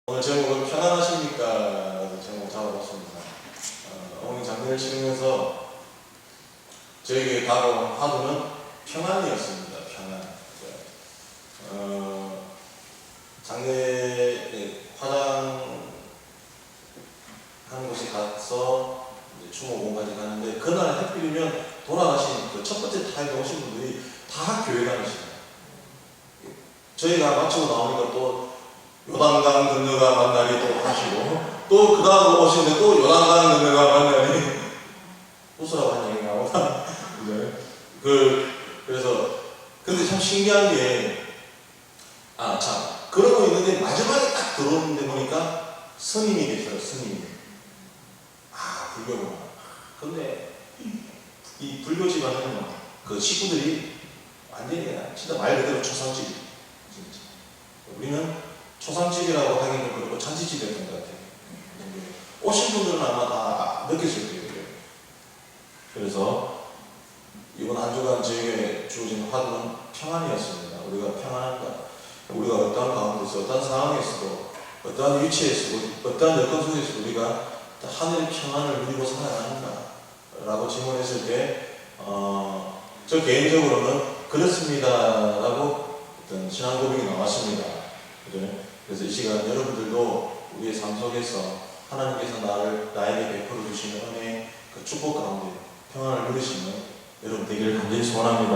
오늘 제목은 편안하십니까? 라는 제목을 잡아봤습니다. 어머니 장례를 치르면서 저에게 다가온 화두는 평안이었습니다. 평안. 장례 화장하는 곳에 가서 추모공까지 가는데 그날 해필이면 돌아가신 그 첫 번째 타임에 오신 분들이 다 교회 다니시네요. 저희가 마치고 나오니까 또 요단강 건너가 만나리 또 하시고 또 그 다음 오시는데 또 요단강 건너가 만나리 웃으라고 한 얘기가 나오다. 그래서 근데 참 신기한 게 그러고 있는데 마지막에 딱 들어오는데 보니까 스님이 계셔요. 스님이. 불교구나. 근데 이 불교 집안은 그 식구들이 완전히 그냥 진짜 말 그대로 초상집. 진짜. 우리는 초상집이라고 하기는 그렇고 잔치집이었던 것 같아요. 오신 분들은 아마 다 느끼실 거예요. 그래서 이번 한 주간 저에게 주어진 화두는 평안이었습니다. 우리가 평안한가? 우리가 어떠한 가운데서, 어떠한 상황에서도, 어떠한 위치에서도, 어떠한 여건 속에서 우리가 하늘의 평안을 누리고 살아가는가? 라고 질문했을 때, 저 개인적으로는 그렇습니다라고 어떤 신앙 고백이 나왔습니다. 그죠? 그래서 이 시간 여러분들도 우리의 삶 속에서 하나님께서 나에게 베풀어 주시는 은혜의 그 축복 가운데 평안을 누리시는 여러분 되기를 간절히 소원합니다.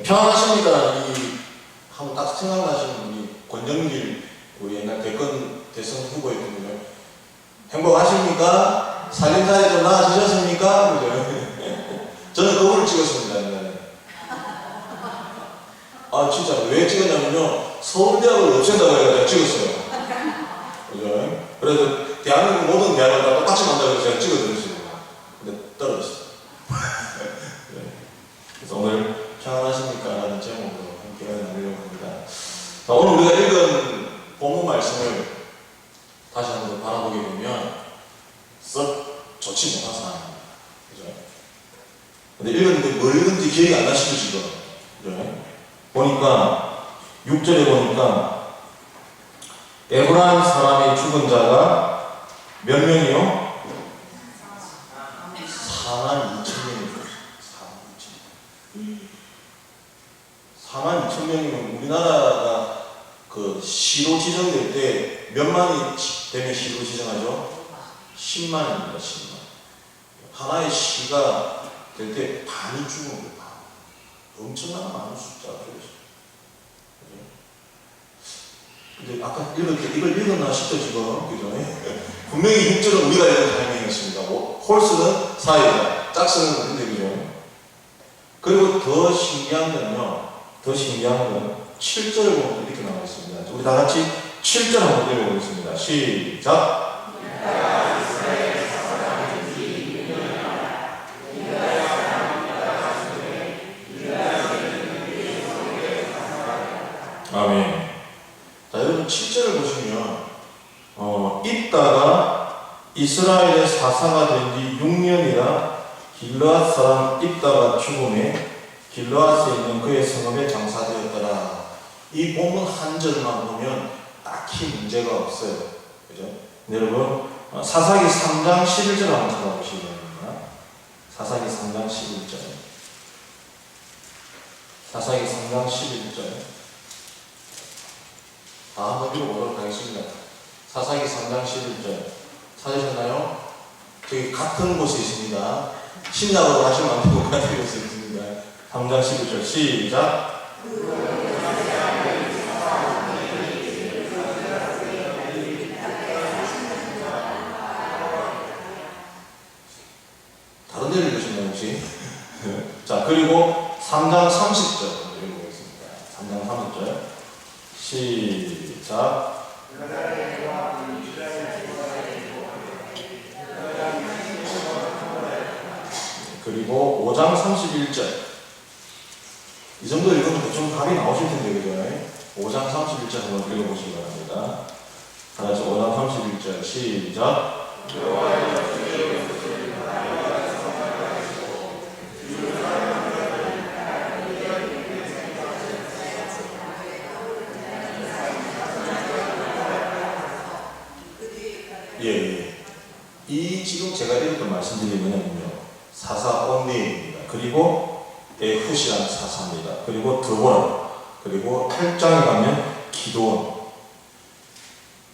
평안하십니까? 한번 딱 생각나시는 분이 권정길 우리 옛날 대선 후보였던 분이요. 행복하십니까? 살림살이 좀 나아지셨습니까? 저는 그분을 찍었습니다. 옛날에. 진짜 왜 찍었냐면요. 서울대학을 없앤다고 해서 제가 찍었어요. 그죠? 그래서 대한민국 모든 대학을 다 똑같이 만들고 해서 제가 찍어드렸어요. 근데 떨어졌어요. 그래서 오늘 평안하십니까? 라는 제목으로 함께 나누려고 합니다. 오늘 우리가 읽은 본문 말씀을 다시 한번 바라보게 되면 썩 좋지 못한 상황입니다. 그죠? 근데 읽었는데 뭘 읽은지 기억이 안 나시죠, 지금? 그죠? 보니까 6절에 보니까 에브라임 사람의 죽은 자가 몇 명이요? 42,000명이죠. 42,000명이면 우리나라가 그 시로 지정될 때 몇 만이 되면 시로 지정하죠? 10만입니다. 10만. 하나의 시가 될 때 반이 죽은 거예요. 엄청난 많은 숫자죠. 근데 아까 읽을 때 이걸 읽었나 싶죠, 지금. 그죠? 분명히 6절은 우리가 읽은 타이밍이었습니다. 홀스는 사이다. 짝스는 근데 그죠? 그리고 더 신기한 건 7절을 보면 이렇게 나와 있습니다. 우리 다 같이 7절 한번 읽어보겠습니다. 시작! 아멘. 자, 여러분 7절을 보시면 입다가 이스라엘의 사사가 된 지 6년이라 길르앗 사람 입다가 죽음에 길르앗에 있는 그의 성읍에 장사되었더라. 이 본문 한 절만 보면 딱히 문제가 없어요. 그죠? 여러분 사사기 3장 11절 한번 찾아보시기 바랍니다. 사사기 3장 11절. 사사기 3장 11절. 한번 읽어보도록 하겠습니다. 사사기 3장 11절. 찾으셨나요? 저기 같은 곳에 있습니다. 신약으로 하시면 안 되고 같은 곳에 있습니다. 3장 11절. 시작! 다른 데를 읽으셨나요, 혹시? 자, 그리고 3장 30절. 읽어보겠습니다. 3장 30절. 시작. 그리고 5장 31절. 이 정도 읽으면 대충 답이 나오실 텐데, 그죠? 5장 31절 한번 읽어보시기 바랍니다. 다 같이 5장 31절. 시작. 사사들이 뭐냐면요, 사사 온니입니다. 그리고 에훗이라는 사사입니다. 그리고 드보라, 그리고 8장에 가면 기도원.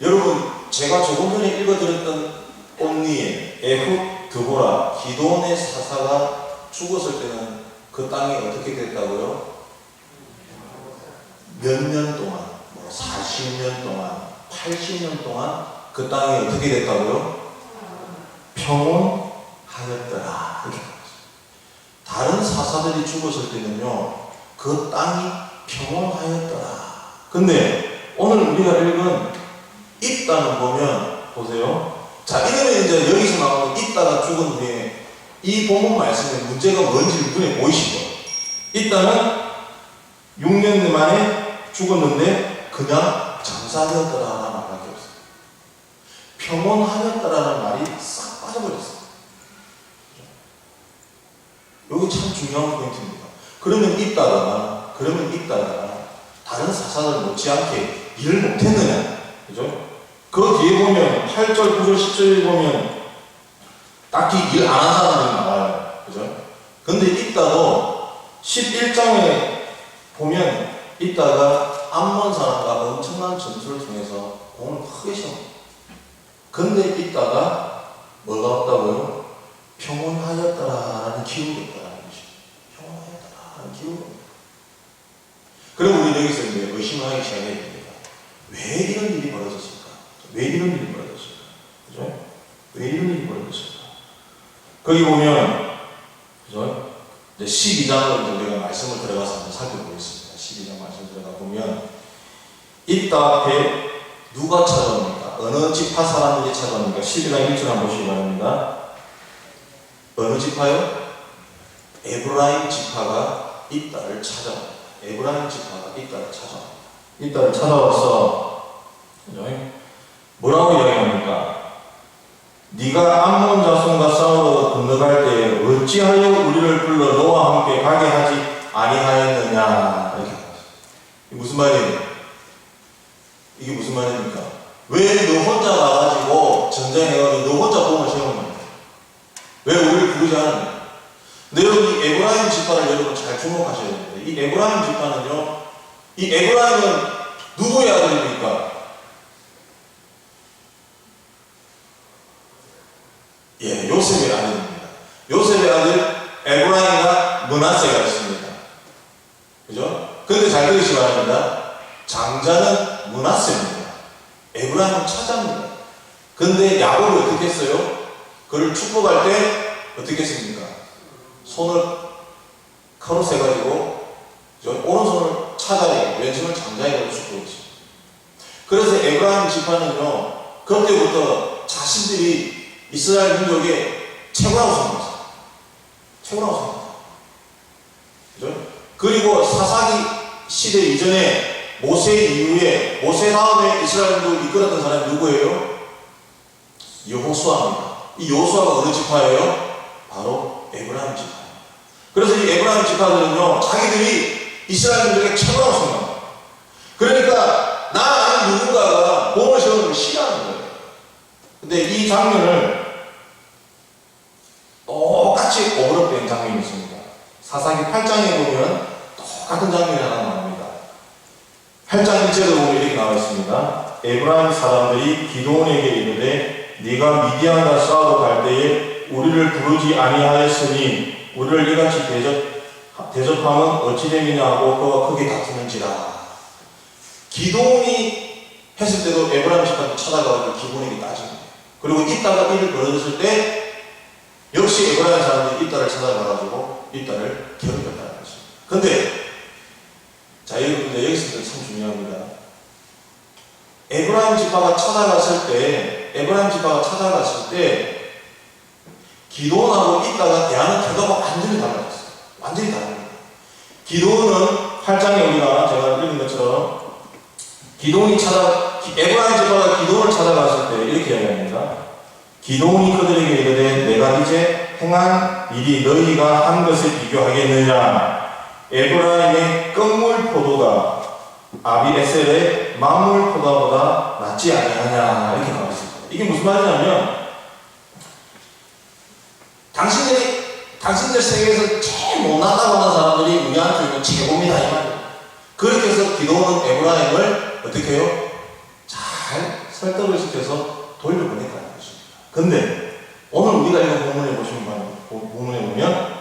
여러분, 제가 조금 전에 읽어드렸던 온니에 에훗, 드보라, 기도원의 사사가 죽었을 때는 그 땅이 어떻게 됐다고요? 몇 년 동안, 40년 동안, 80년 동안 그 땅이 어떻게 됐다고요? 평온하였더라. 이렇게 나왔어요. 다른 사사들이 죽었을 때는요, 그 땅이 평온하였더라. 근데 오늘 우리가 읽은 있다는 보면, 보세요. 자, 이거는 이제 여기서 나오는 있다가 죽은 후에 이 본문 말씀의 문제가 뭔지 눈에 보이시죠? 있다는 6년 만에 죽었는데 그냥 장사하였더라라는 말밖에 없어요. 평온하였더라라는 말이 싹 빠져버렸어요. 여기 참 중요한 포인트입니다. 그러면 있다가 다른 사사들 못지않게 일을 못했느냐? 그죠? 그 뒤에 보면 8절, 9절, 10절에 보면 딱히 일 안 한 사람이 나와요. 그죠? 근데 있다도 11장에 보면 있다가 암몬 사람과 엄청난 전투를 통해서 공을 크게 세웁니다. 근데 있다가 뭐가 없다고요? 평온하였더라라는 기록이 있다라는 것이죠. 평온하였더라라는 기록이. 그럼 우리 여기서 이제 의심을 하기 시작해야 됩니다. 왜 이런 일이 벌어졌을까? 왜 이런 일이 벌어졌을까? 그죠? 왜 이런 일이 벌어졌을까? 거기 보면, 그죠? 이제 12장을 이제 우리가 말씀을 들어가서 한번 살펴보겠습니다. 12장 말씀 들어가 보면, 이따 앞에 누가 찾아옵니까? 어느 지파 사람들이 찾아옵니까? 12장 1절 한번 보시기 바랍니다. 어느 지파요? 에브라임 지파가 이따를 찾아옵니다. 에브라임 지파가 이따를 찾아옵니다. 이따를 찾아와서, 그죠? 뭐라고 이야기합니까? 네가 암몬 자손과 싸우러 건너갈 때 어찌하여 우리를 불러 너와 함께 가게 하지 아니하였느냐, 이렇게 합니다. 이게 무슨 말이에요? 이게 무슨 말입니까? 왜 너 혼자 가가지고 전쟁해가지고 너 혼자 공을 세우는 거야? 왜 우리를 부르지 않았냐? 근데 여러분, 이 에브라임 지파를 여러분 잘 주목하셔야 됩니다. 이 에브라임 지파는요, 이 에브라임은 누구의 아들입니까? 예, 요셉의 아들입니다. 요셉의 아들 에브라임과 므낫세가 있습니다. 그죠? 그런데 잘 들으시기 바랍니다. 장자는 므낫세입니다. 에브라임은 차자입니다. 근데 야곱이 어떻게 했어요? 그를 축복할 때 어떻게 했습니까? 손을 카로스 해가지고 오른손을 차자에, 왼손을 장자에 축복했습니다. 그래서 에브라임 지파는요, 그때부터 자신들이 이스라엘 민족의 최고라고 생각했어요. 최고라고 생각했어요. 그죠? 그리고 사사기 시대 이전에 모세 이후에, 모세 다음에 이스라엘 민족을 이끌었던 사람이 누구예요? 여호수아입니다. 이 여호수아가 어느 지파예요? 바로 에브라임 지파예요. 그래서 이 에브라임 지파들은요, 자기들이 이스라엘 민족의 최고라고 생각합니다. 그러니까 나 아닌 누군가가 공을 세우는 걸 싫어하는 거예요. 근데 이 장면을 똑같이 오버랩된 장면이 있습니다. 사사기 8장에 보면 똑같은 장면이 하나 나옵니다. 8장 1절에 보면 이렇게 나와 있습니다. 에브라임 사람들이 기드온에게 이르되 네가 미디안과 싸우러 갈 때에 우리를 부르지 아니하였으니 우리를 이같이 대접함은 어찌 됨이냐 하고 그와 크게 다투는지라. 기드온이 했을 때도 에브라임 지파를 찾아가서 기드온에게 따진 거예요. 그리고 이따가 일을 벌어졌을 때 역시 에브라임 사람들이 이따를 찾아가가지고 이따를 괴롭혔다는 것입니다. 근데 자, 여러분들 여기서 참 중요합니다. 에브라임 지파가 찾아갔을 때 기드온하고 이따가 대하는 태도가 완전히 달라졌어요. 완전히 다릅니다. 기드온은 8장에 우리가 제가 읽은 것처럼 에브라임 지파가 기드온을 찾아갔을 때 이렇게 이야기합니다. 기드온이 그들에게 이르되 내가 이제 행한 일이 너희가 한 것을 비교하겠느냐. 에브라임의 껌물 포도가 아비에셀의 만물 포도보다 낫지 아니하냐, 이렇게 나와 있습니다. 이게 무슨 말이냐면 당신들 세계에서 제일 못났다고 하는 사람들이 우리한테 있는 최고입니다 이 말이에요. 그렇게 해서 기도는 에브라임을 어떻게 해요? 잘 설득을 시켜서 돌려보냈다는 것입니다. 근데 오늘 우리가 이런 본문에 보면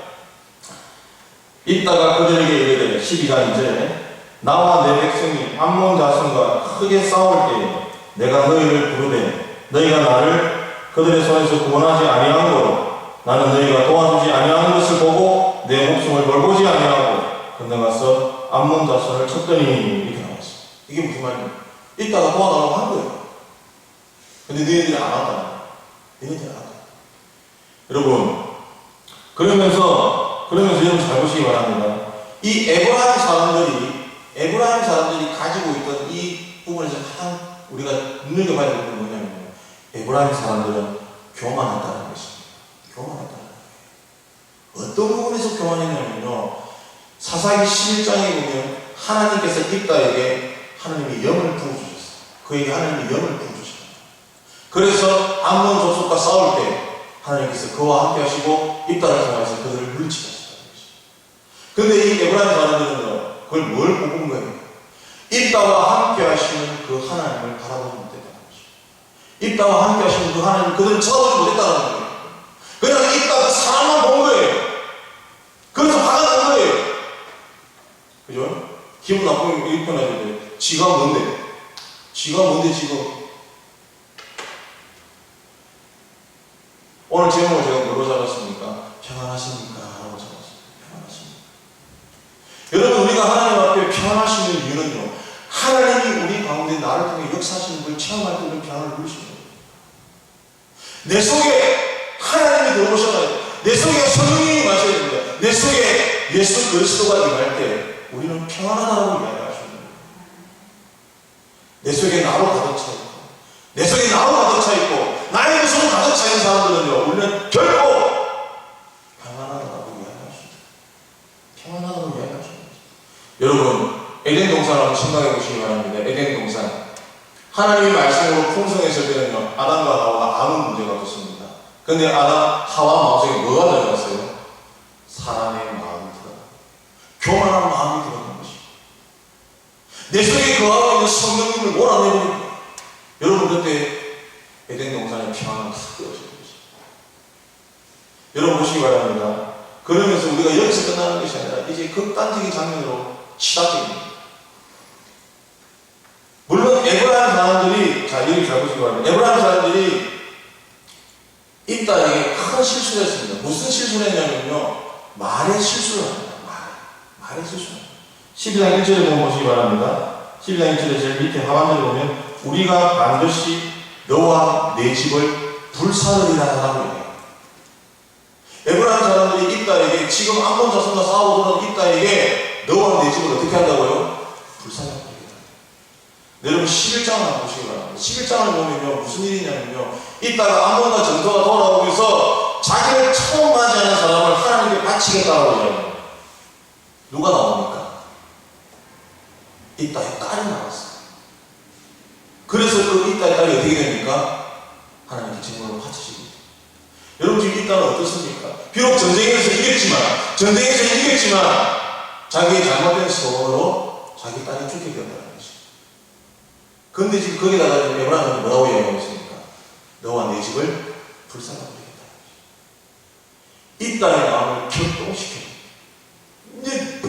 이따가 그들에게 이르되 12장 2절에 나와 내 백성이 암몬 자손과 크게 싸울 때에 내가 너희를 부르되 너희가 나를 그들의 손에서 구원하지 아니하므로 나는 너희가 도와주지 아니하는 것을 보고 내 목숨을 돌보지 아니하고 건너가서 암몬 자손을 쳤더니 이렇게 나왔어요. 이게 무슨 말이에요? 이따가 도와달라고 한 거예요. 근데 너희들이 안 왔다는 거예요. 너희들이 안 왔다. 여러분 그러면서 여러분 잘 보시기 바랍니다. 이 에브라임 사람들이 가지고 있던 이 부분에서 가장 우리가 눈여겨봐야 될 건 뭐냐면요. 에브라임 사람들은 교만했다는 것입니다. 교만했다는 거예요. 어떤 부분에서 교만했냐면요. 사사기 11장에 보면 하나님께서 입다에게 하나님이 영을 부어주셨어요. 그에게 하나님이 영을 부어주셨어요. 그래서 암몬 족속과 싸울 때 하나님께서 그와 함께 하시고 입다를 통해서 그들을 물리치셨다는 것입니다. 그런데 이 에브라임 사람들은요. 그걸 뭘 보고 온 거예요? 입다와 함께 하시는 그 하나님을 바라보지 못했다는 것입니다. 입다와 함께 하시는 그 하나님을 그들은 쳐다보지 못했다는 거예요. 그냥 입다 그 사람만 본 거예요. 그래서 화가 난 거예요. 그죠? 기분 나쁘면 이렇게 표현하는데 지가 뭔데 지금 오늘 제목을 제가 뭐로 잡았습니까? 평안하십니까? 라고 잡았습니다. 평안하십니까? 여러분 우리가 하나님 앞에 평안하시는 이유는요. 하나님이 우리 가운데 나를 통해 역사하시는 걸 체험할 때 우리 평안을 누리시는 거예요. 내 속에 하나님이 들어오셔야 돼요. 내 속에 성령이 마셔야 됩니다. 내 속에 예수 그리스도가 임할 때 우리는 평안하다고 이야기하시는 거예요. 내 속에 나로 가득 차 있고 내 속에 나로 가득 차 있고 나의 모습으로 가득 차 있는 사람들은요. 우리는 결코 평안하다고 이야기하십니다. 평안하다고 이야기하십니다. 여러분 에덴 동산을 한번 생각해 보시기 바랍니다. 에덴 동산 하나님의 말씀으로 풍성했을 때는요. 아담과 하와가 아무 문제가 없었습니다. 그런데 아담, 하와 마음속에 뭐가 들어갔어요? 사람의 마음이 들어갔어요. 교만한 마음이 들어간 것입니다. 내 속에 거하고 있는 성령님을 몰아내버립니다. 여러분 그때 에덴 동산의 평안은 다 깨어진 것입니다. 여러분 보시기 바랍니다. 그러면서 우리가 여기서 끝나는 것이 아니라 이제 극단적인 장면으로 치닫습니다. 물론 에브라임 사람들이 여기 잘 보시기 바랍니다. 에브라임 사람들이 입다에게 큰 실수를 했습니다. 무슨 실수를 했냐면요. 말의 실수를 합니다. 말의 실수를 합니다. 12장 1절에 보면 보시기 바랍니다. 12장 1절에 제일 밑에 하반절에 보면 우리가 반드시 너와 내 집을 불사르리라 하라고 해요. 에브라임 사람들이 입다에게 지금 암몬 자손과 싸우던 입다에게 너와 내 집을 어떻게 한다고요? 불사르리라. 여러분 11장을 한번 보시기 바랍니다. 11장을 보면요. 무슨 일이냐면요. 이따가 암몬과 전투가 돌아오면서 자기를 처음 맞이하는 사람을 하나님께 바치겠다고 이야기합니다. 누가 나옵니까? 이따의 딸이 나왔어요. 그래서 그 이따의 딸이 어떻게 됩니까? 하나님께 제물로 바치십니다. 여러분 지금 이따는 어떻습니까? 비록 전쟁에서 이겼지만 자기의 잘못된 소원으로 자기 딸이 죽게 되었다는 것입니다. 그런데 지금 거기다가 에브라임은 뭐라고 이야기하고 있습니까? 너와 내 집을 불살라버리겠다. 이 딸의 마음을 격동시켜. 이제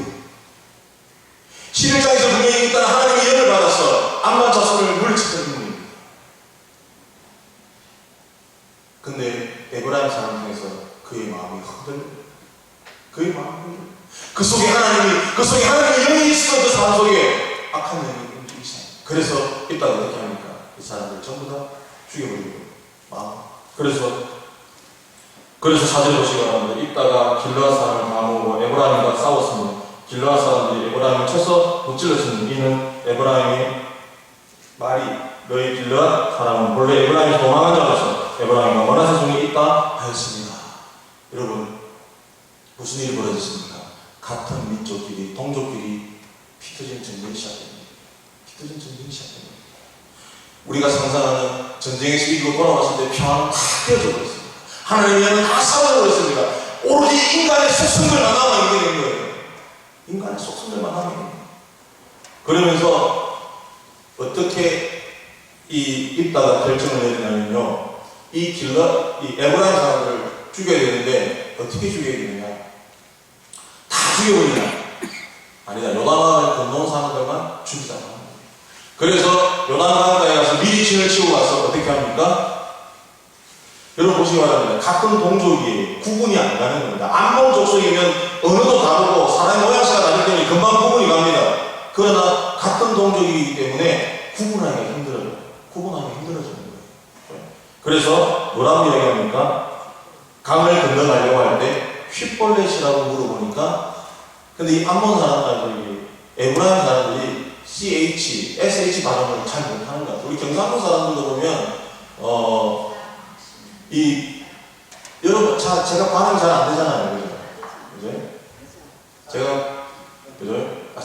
11장에서 분명히 이 딸은 하나님의 영을 받아서 암몬 자손을 물리쳤던 분입니다. 근데 에브라임 사람 중에서 그의 마음이 흔들려요. 그 속에 하나님의 영이 있었던 그 사람 속에 악한 영이 움직이기 시작합니다. 그래서 이따가 어떻게 합니까? 이 사람들 전부 다 죽여버리고 그래서 사절 보시기 바랍니다. 이따가 길르앗 사람을 다 모으고 에브라임과 싸웠습니다. 길르앗 사람들이 에브라임을 쳐서 무찔렀습니다. 이는 에브라임의 말이 너희 길르앗 사람은 본래 에브라임에서 도망한 자로서 에브라임과 머나세 중에 있다 하였습니다. 여러분 무슨 일이 벌어졌습니까? 같은 민족끼리 동족끼리 피터진 전쟁이 시작됩니다. 우리가 상상하는 전쟁에서 이기고 돌아왔을 때 평안은 다 깨어져 버렸습니다. 하나님의 영은 다 사라져버렸습니다. 오로지 인간의 속성들만 남아 있게 된 거예요. 인간의 속성들만 남아 있는 거예요. 그러면서 어떻게 이 입다가 결정을 내리냐면요, 이 에브라임 사람들을 죽여야 되는데 어떻게 죽여야 되느냐? 다 죽여버리냐? 아니다. 요단강을 건너온 사람들만 죽이자고 합니다. 그래서 요단강가에 가서 미리 진을 치고 가서 어떻게 합니까? 여러분 보시기 바랍니다. 같은 동족이 구분이 안 가는 겁니다. 암몬 족속이면 언어도 다르고 사람의 모양새가 다르기 때문에 금방 구분이 갑니다. 그러나 같은 동족이기 때문에 구분하기가 힘들어져요. 그래서 뭐라고 이야기합니까? 강을 건너가려고 할 때 휘볼렛이라고 물어보니까, 근데 이 암몬 사람들이, 에브라임 사람들이 SH 발음을 잘 못하는 것 같아요. 우리 경상도 사람들도 보면 여러분 제가 발음이 잘 안 되잖아요, 그죠? 제가 그죠?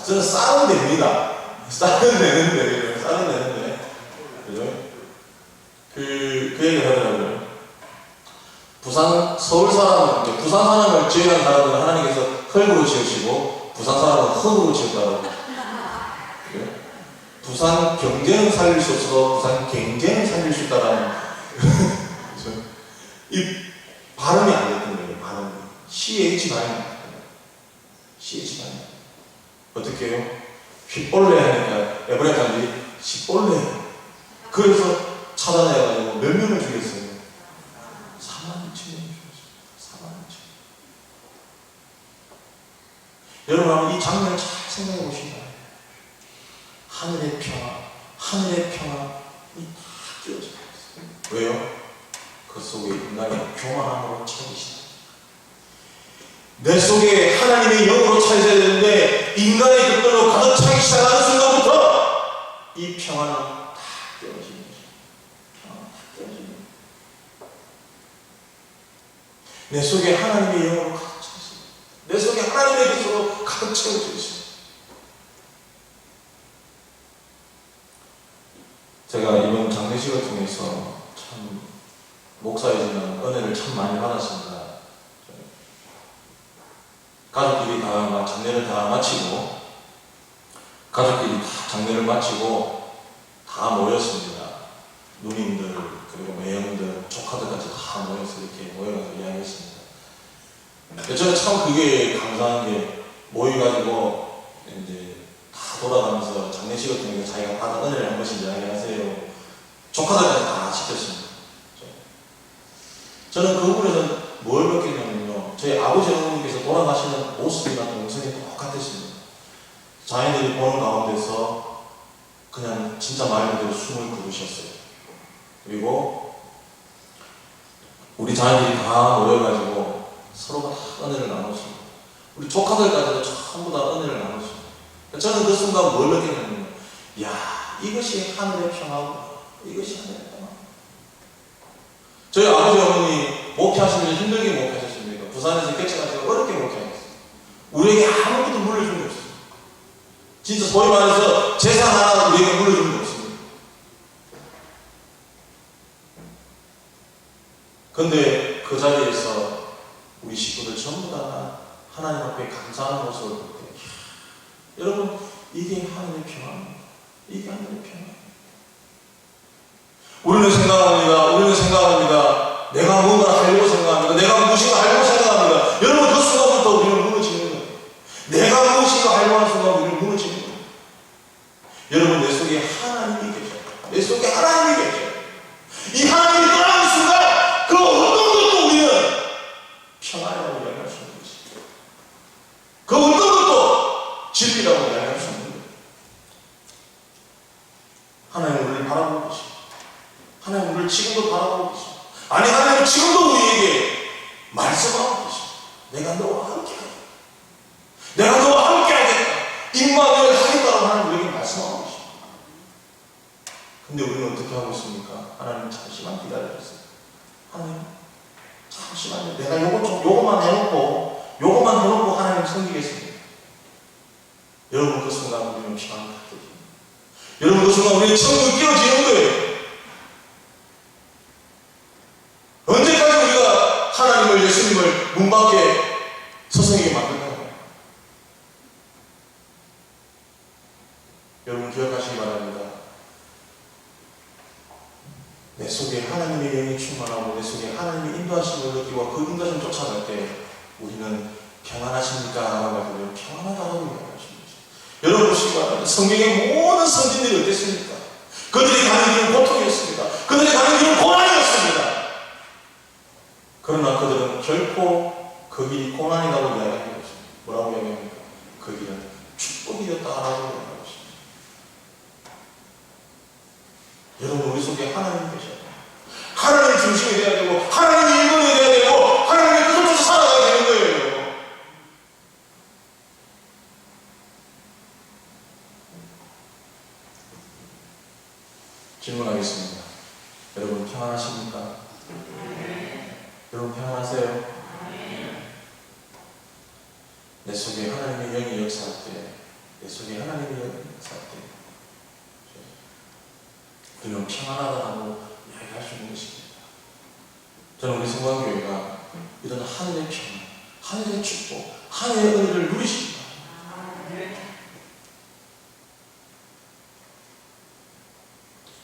저는 쌀은 됩니다. 쌀은 되는데, 그죠? 그 얘기를 하더라고요. 부산 사람을 지으는 사람들은 하나님께서 흙으로 지으시고, 부산 사람은 흙으로 지었다고. 부산 경제는 살릴 수 없어도 부산 경제는 살릴 수 있다라는 이 발음이 안 됐던 거예요. 발음이 CH 발음이 안 됐던 거예요. CH 발음 어떻게 해요? 휘볼레 하니까 에브라임 사람들이 시볼레. 그래서 찾아내가지고 몇 명을 죽였어요? 4만 2천 명을 죽였어요. 4만 2천 명. 여러분 한번 이 장면을 잘 생각해 보시기 바랍니다. 하늘의 평안이 다 끼워져 있어요. 왜요? 그 속에 인간이 교만함으로 차이시다. 내 속에 하나님의 영으로 차이셔야 되는데 인간의 뜻대로 가득 차기 시작하는 순간부터 이 평안은 다 깨어지는 거죠. 평안은 다 깨어지는 거죠. 내 속에 하나님의 영으로 가득 차 있어요. 내 속에 하나님의 뜻으로 가득 채워져 있어요. 제가 이번 장례식을 통해서 참 목사이지만 은혜를 참 많이 받았습니다. 가족끼리 다 장례를 다 마치고 다 모였습니다. 누님들 그리고 매형들 조카들까지 다 모여서 이렇게 모여서 이야기했습니다. 저는 참 그게 감사한 게 모여가지고 이제 다 돌아가면서 장례식을 통해서 자기가 받은 은혜를 한 번씩 이야기하세요. 조카들까지 다 지켰습니다. 저는 그 부분에서 뭘 느꼈냐면요, 저희 아버지 어머니께서 돌아가시는 모습이나 동생이 똑같았습니다. 자녀들이 보는 가운데서 그냥 진짜 말 그대로 숨을 그으셨어요. 그리고 우리 자녀들이 다 모여가지고 서로가 다 은혜를 나눴습니다. 우리 조카들까지도 전부 다 은혜를 나눴습니다. 저는 그 순간 뭘 느꼈냐면, 야, 이것이 하늘의 평화고, 이것이 하늘의 평화. 저희 아버지 어머니 목회하시면서 힘들게 목회하셨습니다. 부산에서 개척하시고 어렵게 목회하셨어요. 우리에게 아무것도 물려준 게 없어요. 진짜 소위 말해서 재산 하나 우리에게 물려준 게 없습니다. 근데 그 자리에서 우리 식구들 전부 다 하나님 앞에 감사하는 모습을 볼 때, 여러분, 이게 하나님의 평화입니다. 이게 하나님의 평화입니다. 우리는 생각합니다. 내가 뭔가 하려고 생각합니다. 내가 무엇인가 하려고 생각합니다. 여러분, 그 순간부터 우리는 무너지는 거예요. 내가 무엇인가 하려고 하는 순간 우리는 무너지는 거예요. 여러분, 내 속에 하나님이 계셔요. 내 속에 하나님이 계셔요. 이 하나님이 떠나는 순간 그 어떤 것도 우리는 평안이라고 이야기할 수 없는 것입니다. 그 어떤 것도 진리라고 이야기할 수 없는 거예요. 하나님 우리를 바라보고 계십니다. 하나님 우리를 지금도 바라보고 계십니다. 아니, 하나님은 지금도 우리에게 말씀하고 계십니다. 내가 너와 함께하겠다. 내가 너와 함께하겠다. 임마누엘 하겠다고 하나님 우리에게 말씀하고 계십니다. 근데 우리는 어떻게 하고 있습니까? 하나님 잠시만 기다려주세요. 하나님 잠시만요. 내가 요것만 해놓고 하나님 섬기겠습니다. 여러분, 그 순간 우리는 평안을 갖게 됩니다. 여러분, 그 순간 우리는 천국이 끼어지는 거예요. 언제까지 우리가 문 밖에 서성이게 만든다. 여러분 기억하시기 바랍니다. 내 속에 하나님의 영이 충만하고 내 속에 하나님의 인도하심을 느끼고 그 인도하심을 쫓아갈 때 우리는 평안하십니까? 라고 하더니 평안하다고 이야기하십니다. 여러분 보시기 바랍니다. 성경의 모든 선진들이 어땠습니까? 그들이 가는 길은 고통이었습니다. 그들이 가는 길은 고난이었습니다. 그러나 그들은 결코 그 길이 고난이라고 이야기하는 것입니다. 뭐라고 이야기합니까? 그 길은 축복이었다라고 이야기하는 것입니다. 여러분 우리 속에 하나님이 계셔야 돼요. 하나님의 중심이 되어야 되고 하나님의 일본이 되어야 되고 하나님의 뜻을 쫓아 살아가야 되는 거예요. 질문하겠습니다. 여러분 평안하십니까? 여러분 평안하세요? 내 속에 하나님의 영이 역사할 때, 내 속에 하나님의 영이 역사할 때 우리는 평안하다고 이야기할 수 있는 것입니다. 저는 우리 성광교회가 이런 하늘의 평안, 하늘의 축복, 하늘의 은혜를 누리십니다.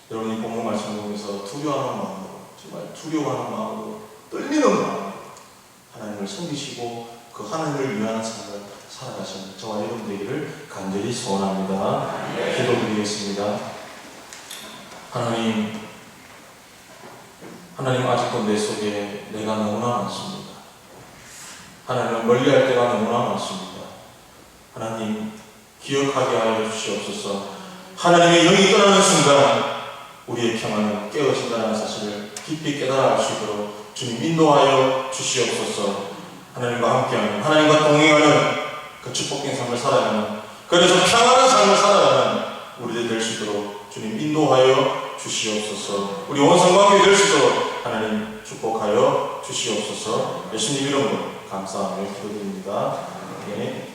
여러분 이 본문 말씀을 보면서 두려워하는 마음으로, 정말 두려워하는 마음으로, 떨리는 마음으로 하나님을 섬기시고 그 하나님을 위한 삶을 살아가시는 저와 여러분 되기를 간절히 소원합니다. 기도드리겠습니다. 하나님 아직도 내 속에 내가 너무나 많습니다. 하나님을 멀리할 때가 너무나 많습니다. 하나님 기억하게 하여 주시옵소서. 하나님의 영이 떠나는 순간 우리의 평안은 깨어진다는 사실을 깊이 깨달아 알 수 있도록 주님 인도하여 주시옵소서. 하나님과 함께하는, 하나님과 동행하는 그 축복된 삶을 살아가는, 그래서 평안한 삶을 살아가는 우리들 될 수 있도록 주님 인도하여 주시옵소서. 우리 온 성광교회 될 수 있도록 하나님 축복하여 주시옵소서. 예수님 이름으로 감사하며 기도드립니다. 네.